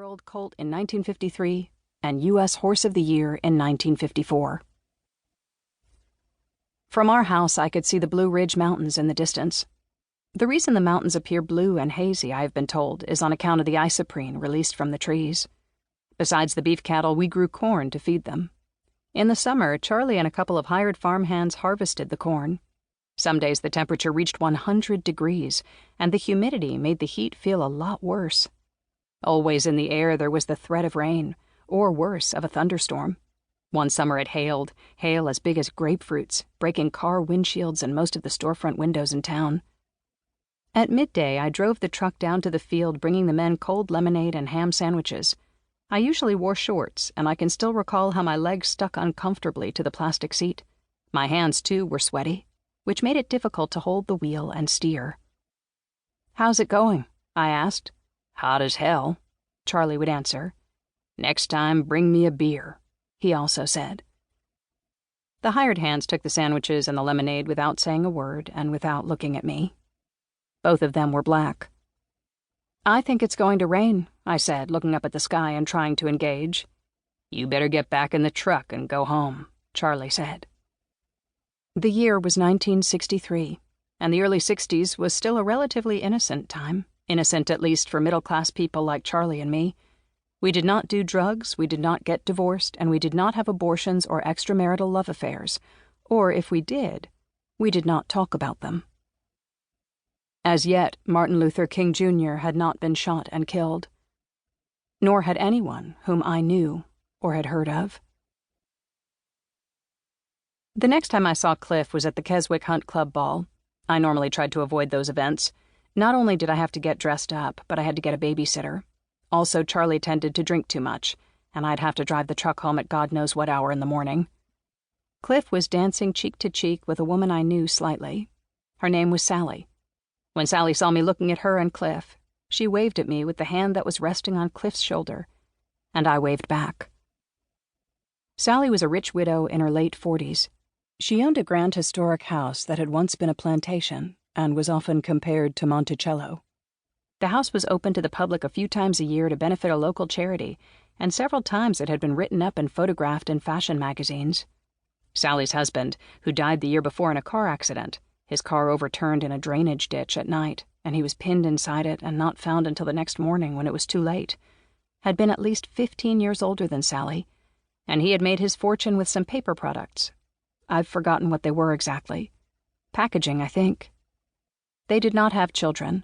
2-year-old colt in 1953 and U.S. Horse of the Year in 1954. From our house, I could see the Blue Ridge Mountains in the distance. The reason the mountains appear blue and hazy, I have been told, is on account of the isoprene released from the trees. Besides the beef cattle, we grew corn to feed them. In the summer, Charlie and a couple of hired farmhands harvested the corn. Some days the temperature reached 100 degrees, and the humidity made the heat feel a lot worse. Always in the air there was the threat of rain, or worse, of a thunderstorm. One summer it hailed, hail as big as grapefruits, breaking car windshields and most of the storefront windows in town. At midday, I drove the truck down to the field bringing the men cold lemonade and ham sandwiches. I usually wore shorts, and I can still recall how my legs stuck uncomfortably to the plastic seat. My hands, too, were sweaty, which made it difficult to hold the wheel and steer. "How's it going?" I asked. "Hot as hell," Charlie would answer. "Next time, bring me a beer," he also said. The hired hands took the sandwiches and the lemonade without saying a word and without looking at me. Both of them were black. "I think it's going to rain," I said, looking up at the sky and trying to engage. "You better get back in the truck and go home," Charlie said. The year was 1963, and the early 60s was still a relatively innocent time, innocent at least for middle-class people like Charlie and me. We did not do drugs, we did not get divorced, and we did not have abortions or extramarital love affairs, or if we did not talk about them. As yet, Martin Luther King Jr. had not been shot and killed, nor had anyone whom I knew or had heard of. The next time I saw Cliff was at the Keswick Hunt Club ball. I normally tried to avoid those events. Not only did I have to get dressed up, but I had to get a babysitter. Also, Charlie tended to drink too much, and I'd have to drive the truck home at God knows what hour in the morning. Cliff was dancing cheek to cheek with a woman I knew slightly. Her name was Sally. When Sally saw me looking at her and Cliff, she waved at me with the hand that was resting on Cliff's shoulder, and I waved back. Sally was a rich widow in her late 40s. She owned a grand historic house that had once been a plantation and was often compared to Monticello. The house was open to the public a few times a year to benefit a local charity, and several times it had been written up and photographed in fashion magazines. Sally's husband, who died the year before in a car accident, his car overturned in a drainage ditch at night, and he was pinned inside it and not found until the next morning when it was too late, had been at least 15 years older than Sally, and he had made his fortune with some paper products. I've forgotten what they were exactly. Packaging, I think. They did not have children.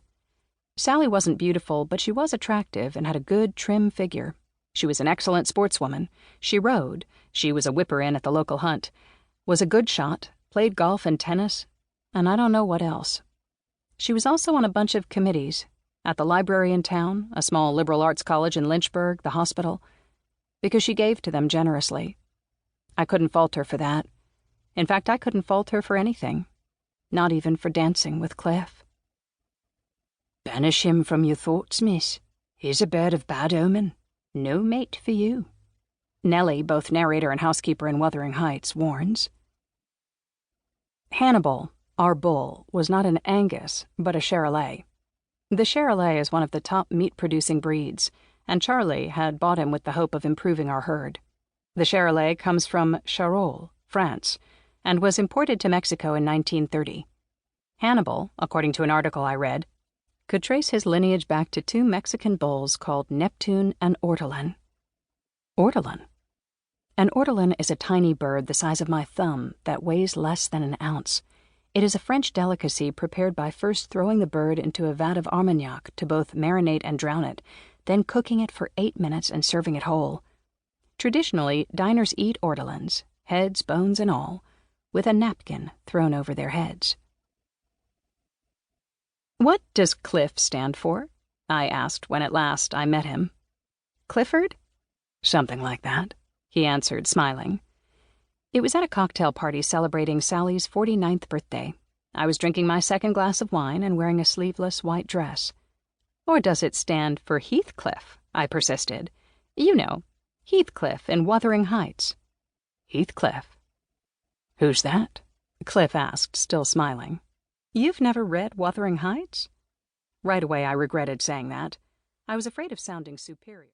Sally wasn't beautiful, but she was attractive and had a good, trim figure. She was an excellent sportswoman. She rode. She was a whipper-in at the local hunt. Was a good shot. Played golf and tennis. And I don't know what else. She was also on a bunch of committees. At the library in town, a small liberal arts college in Lynchburg, the hospital. Because she gave to them generously. I couldn't fault her for that. In fact, I couldn't fault her for anything. Not even for dancing with Cliff. "Banish him from your thoughts, miss. He's a bird of bad omen. No mate for you," Nellie, both narrator and housekeeper in Wuthering Heights, warns. Hannibal, our bull, was not an Angus, but a Charolais. The Charolais is one of the top meat-producing breeds, and Charlie had bought him with the hope of improving our herd. The Charolais comes from Charolles, France, and was imported to Mexico in 1930. Hannibal, according to an article I read, could trace his lineage back to 2 Mexican bulls called Neptune and Ortolan. Ortolan? An ortolan is a tiny bird the size of my thumb that weighs less than an ounce. It is a French delicacy prepared by first throwing the bird into a vat of Armagnac to both marinate and drown it, then cooking it for 8 minutes and serving it whole. Traditionally, diners eat ortolans, heads, bones, and all, with a napkin thrown over their heads. "What does Cliff stand for?" I asked when at last I met him. "Clifford?" "Something like that," he answered, smiling. It was at a cocktail party celebrating Sally's 49th birthday. I was drinking my second glass of wine and wearing a sleeveless white dress. "Or does it stand for Heathcliff?" I persisted. "You know, Heathcliff in Wuthering Heights." "Heathcliff? Who's that?" Cliff asked, still smiling. "You've never read Wuthering Heights?" Right away I regretted saying that. I was afraid of sounding superior.